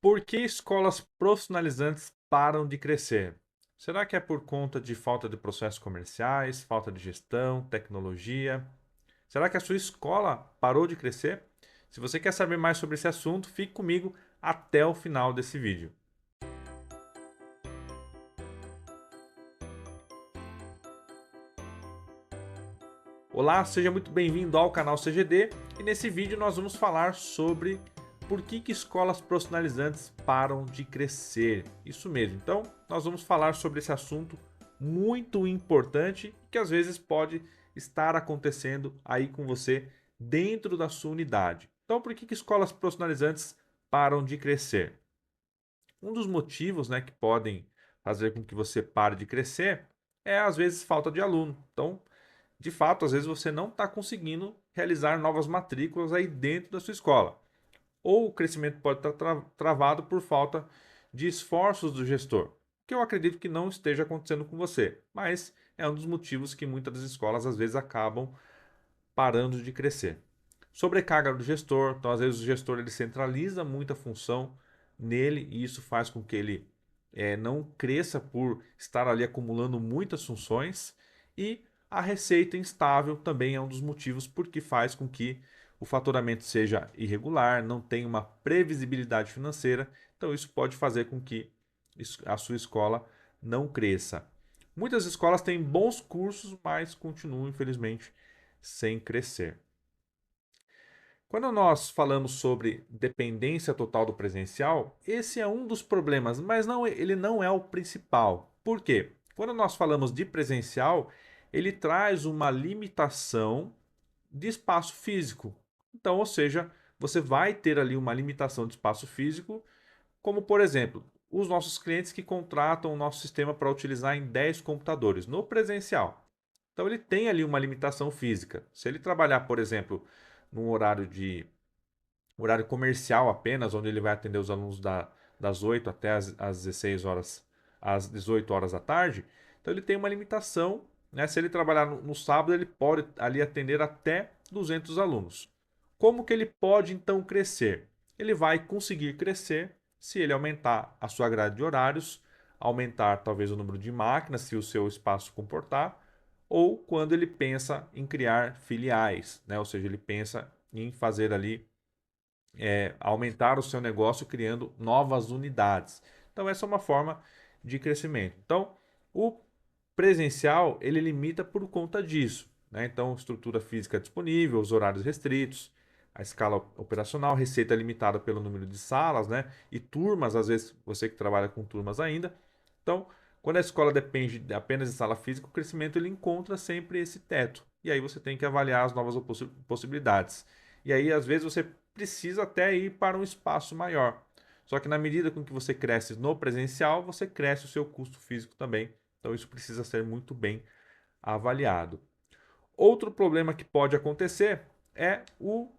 Por que escolas profissionalizantes param de crescer? Será que é por conta de falta de processos comerciais, falta de gestão, tecnologia? Será que a sua escola parou de crescer? Se você quer saber mais sobre esse assunto, fique comigo até o final desse vídeo. Olá, seja muito bem-vindo ao canal CGD e nesse vídeo nós vamos falar sobre por que escolas profissionalizantes param de crescer. Isso mesmo, então nós vamos falar sobre esse assunto muito importante que às vezes pode estar acontecendo aí com você dentro da sua unidade. Então, por que escolas profissionalizantes param de crescer? Um dos motivos, que podem fazer com que você pare de crescer é às vezes falta de aluno. Então, de fato, às vezes você não está conseguindo realizar novas matrículas aí dentro da sua escola. Ou o crescimento pode estar travado por falta de esforços do gestor, que eu acredito que não esteja acontecendo com você, mas é um dos motivos que muitas das escolas às vezes acabam parando de crescer. Sobrecarga do gestor, então às vezes o gestor ele centraliza muita função nele e isso faz com que ele não cresça por estar ali acumulando muitas funções e a receita instável também é um dos motivos porque faz com que o faturamento seja irregular, não tenha uma previsibilidade financeira, então isso pode fazer com que a sua escola não cresça. Muitas escolas têm bons cursos, mas continuam, infelizmente, sem crescer. Quando nós falamos sobre dependência total do presencial, esse é um dos problemas, mas ele não é o principal. Por quê? Quando nós falamos de presencial, ele traz uma limitação de espaço físico. Então, ou seja, você vai ter ali uma limitação de espaço físico, como por exemplo, os nossos clientes que contratam o nosso sistema para utilizar em 10 computadores no presencial. Então ele tem ali uma limitação física. Se ele trabalhar, por exemplo, num horário comercial apenas, onde ele vai atender os alunos das 8 até as 16 horas, às 18 horas da tarde, então ele tem uma limitação, né? Se ele trabalhar no sábado, ele pode ali atender até 200 alunos. Como que ele pode então crescer? Ele vai conseguir crescer se ele aumentar a sua grade de horários, aumentar talvez o número de máquinas, se o seu espaço comportar, ou quando ele pensa em criar filiais, né? Ou seja, ele pensa em fazer ali aumentar o seu negócio criando novas unidades. Então essa é uma forma de crescimento. Então o presencial ele limita por conta disso, né? Então estrutura física disponível, os horários restritos, a escala operacional, receita limitada pelo número de salas, né? E turmas, às vezes você que trabalha com turmas ainda. Então quando a escola depende apenas de sala física, o crescimento ele encontra sempre esse teto. E aí você tem que avaliar as novas possibilidades. E aí, às vezes, você precisa até ir para um espaço maior. Só que na medida com que você cresce no presencial, você cresce o seu custo físico também. Então isso precisa ser muito bem avaliado. Outro problema que pode acontecer é o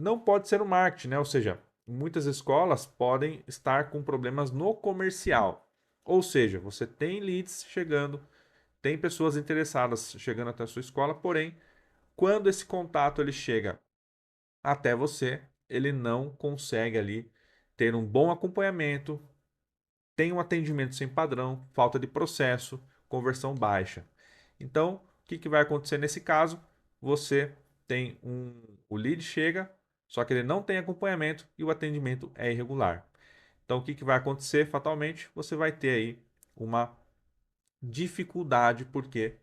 não pode ser o marketing, né? Ou seja, muitas escolas podem estar com problemas no comercial. Ou seja, você tem leads chegando, tem pessoas interessadas chegando até a sua escola, porém, quando esse contato ele chega até você, ele não consegue ali ter um bom acompanhamento, tem um atendimento sem padrão, falta de processo, conversão baixa. Então, o que vai acontecer nesse caso? Você tem o lead chega, só que ele não tem acompanhamento e o atendimento é irregular. Então, o que vai acontecer fatalmente? Você vai ter aí uma dificuldade porque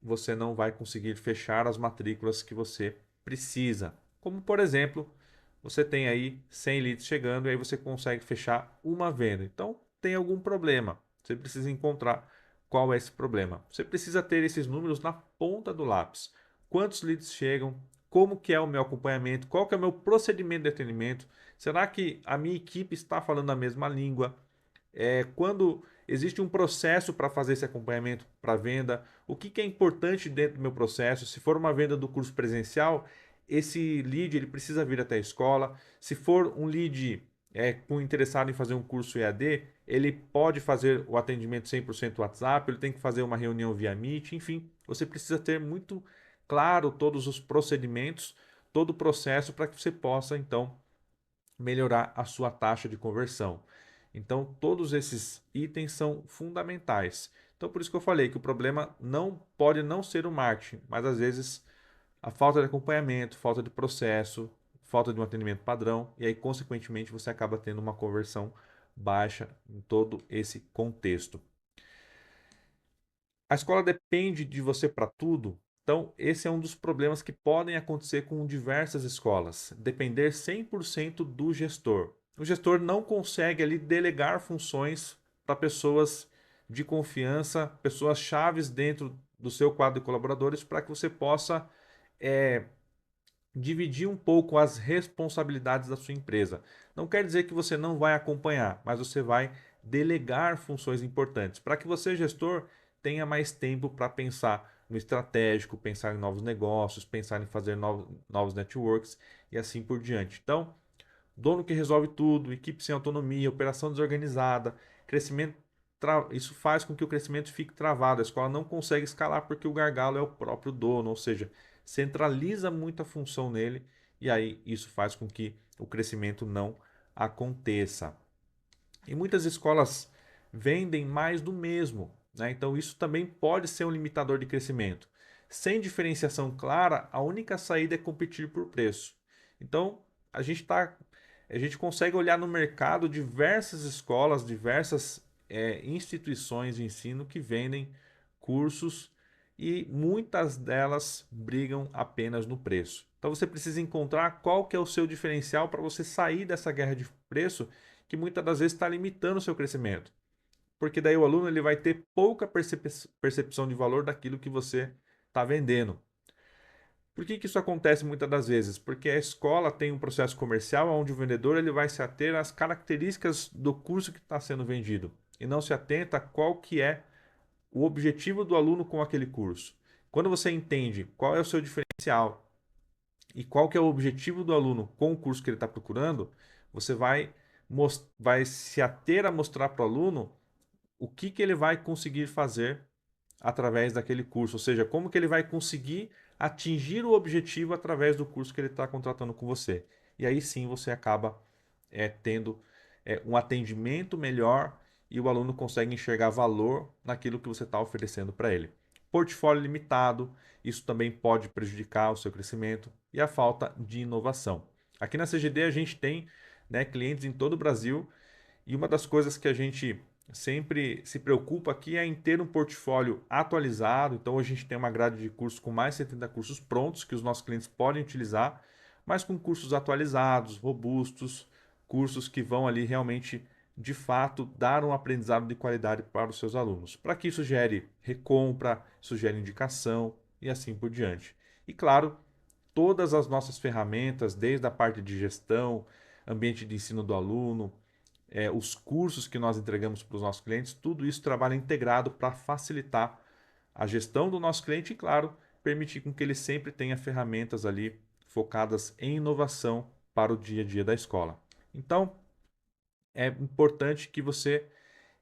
você não vai conseguir fechar as matrículas que você precisa. Como, por exemplo, você tem aí 100 leads chegando e aí você consegue fechar uma venda. Então, tem algum problema. Você precisa encontrar qual é esse problema. Você precisa ter esses números na ponta do lápis. Quantos leads chegam? Como que é o meu acompanhamento? Qual que é o meu procedimento de atendimento? Será que a minha equipe está falando a mesma língua? Quando existe um processo para fazer esse acompanhamento para venda, o que é importante dentro do meu processo? Se for uma venda do curso presencial, esse lead ele precisa vir até a escola. Se for um lead com interessado em fazer um curso EAD, ele pode fazer o atendimento 100% WhatsApp, ele tem que fazer uma reunião via Meet, enfim, você precisa ter muito claro todos os procedimentos, todo o processo para que você possa então melhorar a sua taxa de conversão. Então, todos esses itens são fundamentais. Então, por isso que eu falei que o problema não pode não ser o marketing, mas às vezes a falta de acompanhamento, falta de processo, falta de um atendimento padrão, e aí, consequentemente, você acaba tendo uma conversão baixa em todo esse contexto. A escola depende de você para tudo, então esse é um dos problemas que podem acontecer com diversas escolas, depender 100% do gestor. O gestor não consegue ali delegar funções para pessoas de confiança, pessoas chaves dentro do seu quadro de colaboradores para que você possa é, dividir um pouco as responsabilidades da sua empresa. Não quer dizer que você não vai acompanhar, mas você vai delegar funções importantes para que você, gestor, tenha mais tempo para pensar no estratégico, pensar em novos negócios, pensar em fazer novos networks e assim por diante. Então, dono que resolve tudo, equipe sem autonomia, operação desorganizada, crescimento. Isso faz com que o crescimento fique travado. A escola não consegue escalar porque o gargalo é o próprio dono, ou seja, centraliza muita função nele e aí isso faz com que o crescimento não aconteça. E muitas escolas vendem mais do mesmo, né? Então isso também pode ser um limitador de crescimento. Sem diferenciação clara, a única saída é competir por preço. Então a gente tá, a gente consegue olhar no mercado diversas escolas, diversas instituições de ensino que vendem cursos e muitas delas brigam apenas no preço. Então você precisa encontrar qual que é o seu diferencial para você sair dessa guerra de preço que muitas das vezes está limitando o seu crescimento. Porque daí o aluno ele vai ter pouca percepção de valor daquilo que você está vendendo. Por que isso acontece muitas das vezes? Porque a escola tem um processo comercial onde o vendedor ele vai se ater às características do curso que está sendo vendido e não se atenta a qual que é o objetivo do aluno com aquele curso. Quando você entende qual é o seu diferencial e qual que é o objetivo do aluno com o curso que ele está procurando, você vai se ater a mostrar para o aluno o que ele vai conseguir fazer através daquele curso, ou seja, como que ele vai conseguir atingir o objetivo através do curso que ele está contratando com você. E aí sim você acaba tendo um atendimento melhor e o aluno consegue enxergar valor naquilo que você está oferecendo para ele. Portfólio limitado, isso também pode prejudicar o seu crescimento e a falta de inovação. Aqui na CGD a gente tem, né, clientes em todo o Brasil e uma das coisas que a gente sempre se preocupa aqui é em ter um portfólio atualizado. Então, hoje a gente tem uma grade de cursos com mais de 70 cursos prontos que os nossos clientes podem utilizar, mas com cursos atualizados, robustos, cursos que vão ali realmente, de fato, dar um aprendizado de qualidade para os seus alunos. Para que isso gere recompra, isso gere indicação e assim por diante. E claro, todas as nossas ferramentas, desde a parte de gestão, ambiente de ensino do aluno, os cursos que nós entregamos para os nossos clientes, tudo isso trabalha integrado para facilitar a gestão do nosso cliente e, claro, permitir com que ele sempre tenha ferramentas ali focadas em inovação para o dia a dia da escola. Então, é importante que você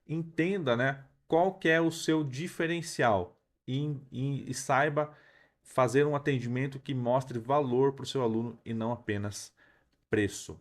entenda, né, qual que é o seu diferencial e saiba fazer um atendimento que mostre valor para o seu aluno e não apenas preço.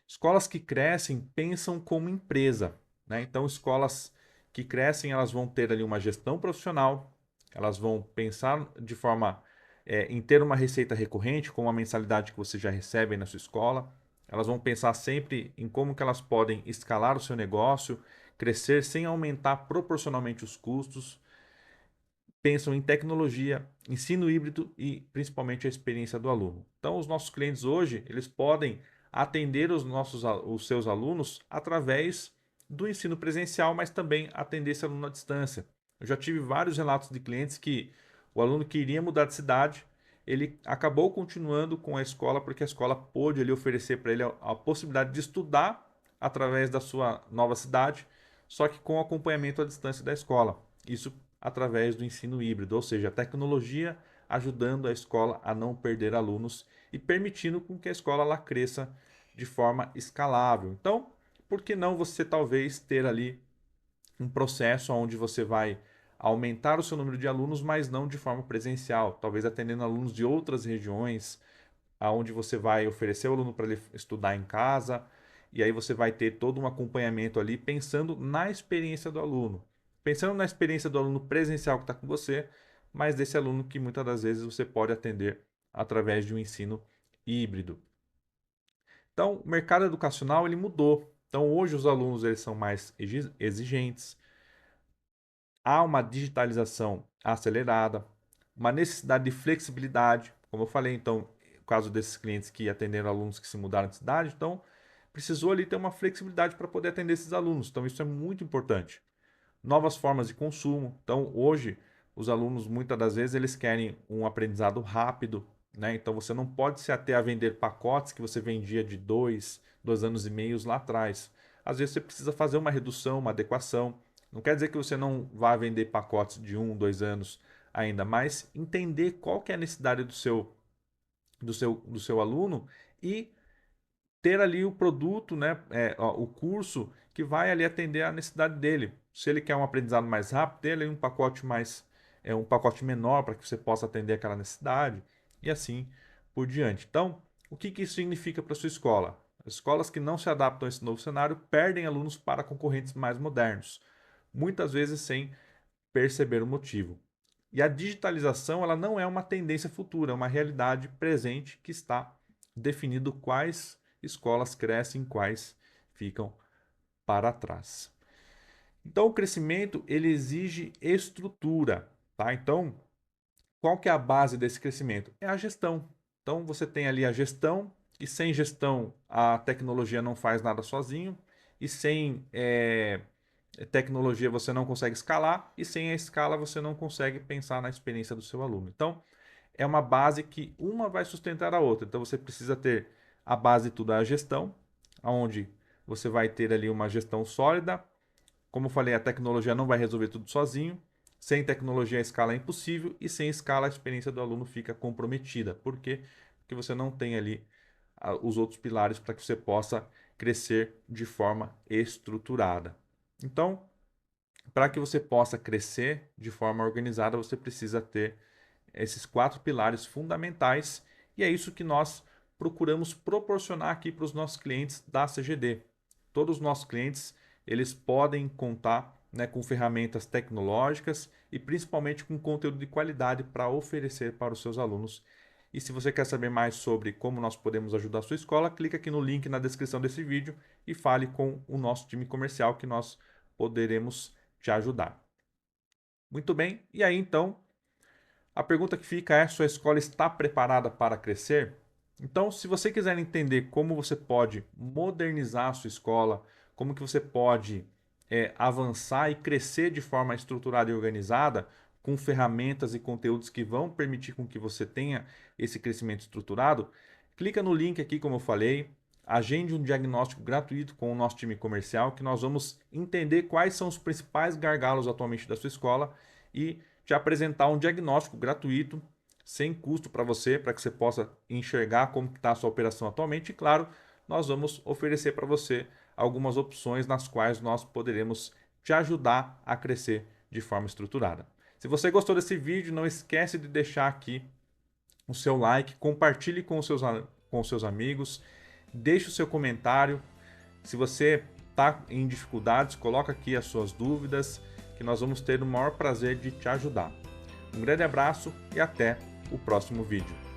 Escolas que crescem pensam como empresa, né? Então, escolas que crescem, elas vão ter ali uma gestão profissional, elas vão pensar de forma em ter uma receita recorrente, com uma mensalidade que você já recebe na sua escola. Elas vão pensar sempre em como que elas podem escalar o seu negócio, crescer sem aumentar proporcionalmente os custos. Pensam em tecnologia, ensino híbrido e principalmente a experiência do aluno. Então, os nossos clientes hoje, eles podem atender os seus alunos através do ensino presencial, mas também atender esse aluno à distância. Eu já tive vários relatos de clientes que o aluno queria mudar de cidade, ele acabou continuando com a escola porque a escola pôde ali oferecer para ele a possibilidade de estudar através da sua nova cidade, só que com acompanhamento à distância da escola. Isso através do ensino híbrido, ou seja, a tecnologia ajudando a escola a não perder alunos e permitindo com que a escola ela cresça de forma escalável. Então, por que não você talvez ter ali um processo onde você vai aumentar o seu número de alunos, mas não de forma presencial, talvez atendendo alunos de outras regiões, aonde você vai oferecer ao aluno para ele estudar em casa, e aí você vai ter todo um acompanhamento ali, pensando na experiência do aluno. Pensando na experiência do aluno presencial que está com você, mas desse aluno que muitas das vezes você pode atender através de um ensino híbrido. Então, o mercado educacional ele mudou. Então, hoje os alunos eles são mais exigentes, há uma digitalização acelerada, uma necessidade de flexibilidade, como eu falei, então, no caso desses clientes que atenderam alunos que se mudaram de cidade, então precisou ali ter uma flexibilidade para poder atender esses alunos. Então, isso é muito importante. Novas formas de consumo. Então, hoje, os alunos, muitas das vezes, eles querem um aprendizado rápido, né? Então, você não pode se ater a vender pacotes que você vendia de 2 anos e meio lá atrás. Às vezes, você precisa fazer uma redução, uma adequação. Não quer dizer que você não vá vender pacotes de 1, 2 anos ainda, mas entender qual que é a necessidade do seu aluno e ter ali o produto, né, o curso que vai ali atender a necessidade dele. Se ele quer um aprendizado mais rápido, ter ali um pacote menor para que você possa atender aquela necessidade e assim por diante. Então, o que isso significa para a sua escola? As escolas que não se adaptam a esse novo cenário perdem alunos para concorrentes mais modernos, muitas vezes sem perceber o motivo. E a digitalização ela não é uma tendência futura, é uma realidade presente que está definindo quais escolas crescem, quais ficam para trás. Então, o crescimento ele exige estrutura, tá? Então, qual que é a base desse crescimento? É a gestão. Então, você tem ali a gestão e sem gestão a tecnologia não faz nada sozinho e sem tecnologia você não consegue escalar e sem a escala você não consegue pensar na experiência do seu aluno. Então, é uma base que uma vai sustentar a outra. Então, você precisa ter a base de tudo, a gestão, onde você vai ter ali uma gestão sólida. Como eu falei, a tecnologia não vai resolver tudo sozinho. Sem tecnologia, a escala é impossível e sem escala, a experiência do aluno fica comprometida. Por quê? Porque você não tem ali os outros pilares para que você possa crescer de forma estruturada. Então, para que você possa crescer de forma organizada, você precisa ter esses 4 pilares fundamentais e é isso que nós procuramos proporcionar aqui para os nossos clientes da CGD. Todos os nossos clientes eles podem contar, né, com ferramentas tecnológicas e principalmente com conteúdo de qualidade para oferecer para os seus alunos. E se você quer saber mais sobre como nós podemos ajudar a sua escola, clica aqui no link na descrição desse vídeo e fale com o nosso time comercial que nós poderemos te ajudar. Muito bem, e aí então a pergunta que fica é: sua escola está preparada para crescer? Então, se você quiser entender como você pode modernizar a sua escola, como que você pode avançar e crescer de forma estruturada e organizada, com ferramentas e conteúdos que vão permitir com que você tenha esse crescimento estruturado, clica no link aqui, como eu falei, agende um diagnóstico gratuito com o nosso time comercial, que nós vamos entender quais são os principais gargalos atualmente da sua escola e te apresentar um diagnóstico gratuito, sem custo para você, para que você possa enxergar como está a sua operação atualmente. E claro, nós vamos oferecer para você algumas opções nas quais nós poderemos te ajudar a crescer de forma estruturada. Se você gostou desse vídeo, não esquece de deixar aqui o seu like, compartilhe com os seus amigos, deixe o seu comentário. Se você está em dificuldades, coloca aqui as suas dúvidas, que nós vamos ter o maior prazer de te ajudar. Um grande abraço e até o próximo vídeo.